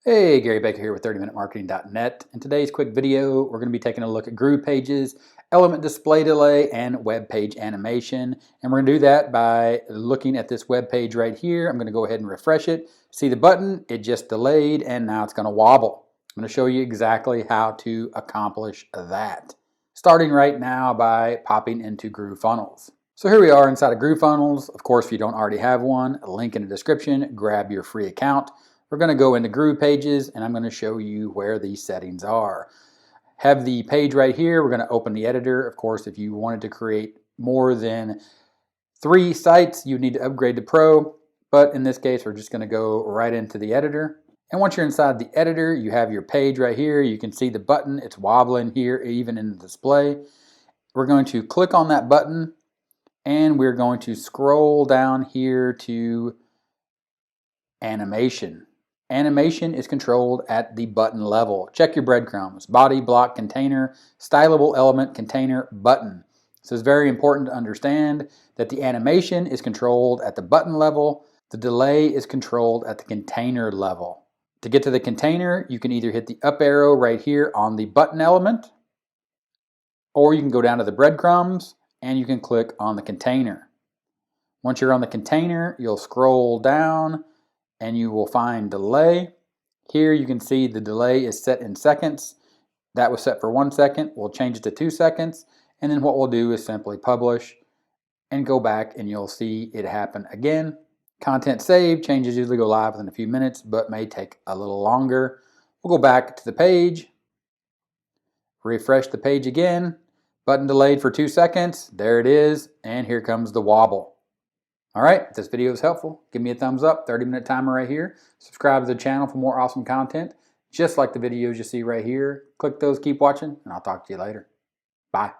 Hey, Gary Baker here with 30minutemarketing.net. In today's quick video, we're going to be taking a look at GroovePages, element display delay, and web page animation. And we're going to do that by looking at this web page right here. I'm going to go ahead and refresh it. See the button? It just delayed, and now it's going to wobble. I'm going to show you exactly how to accomplish that. Starting right now by popping into GrooveFunnels. So here we are inside of GrooveFunnels. Of course, if you don't already have one, a link in the description, grab your free account. We're going to go into GroovePages, and I'm going to show you where these settings are. Have the page right here. We're going to open the editor. Of course, if you wanted to create more than 3 sites, you need to upgrade to Pro. But in this case, we're just going to go right into the editor. And once you're inside the editor, you have your page right here. You can see the button. It's wobbling here, even in the display. We're going to click on that button, and we're going to scroll down here to animation. Animation is controlled at the button level. Check your breadcrumbs. Body, block, container, stylable element, container, button. So it's very important to understand that the animation is controlled at the button level. The delay is controlled at the container level. To get to the container, you can either hit the up arrow right here on the button element, or you can go down to the breadcrumbs and you can click on the container. Once you're on the container, you'll scroll down and you will find delay. Here you can see the delay is set in seconds. That was set for 1 second. We'll change it to 2 seconds. And then what we'll do is simply publish and go back, and you'll see it happen again. Content saved. Changes usually go live within a few minutes, but may take a little longer. We'll go back to the page, refresh the page again. Button delayed for 2 seconds. There it is. And here comes the wobble. All right, if this video is helpful, give me a thumbs up, 30-minute timer right here. Subscribe to the channel for more awesome content, just like the videos you see right here. Click those, keep watching, and I'll talk to you later. Bye.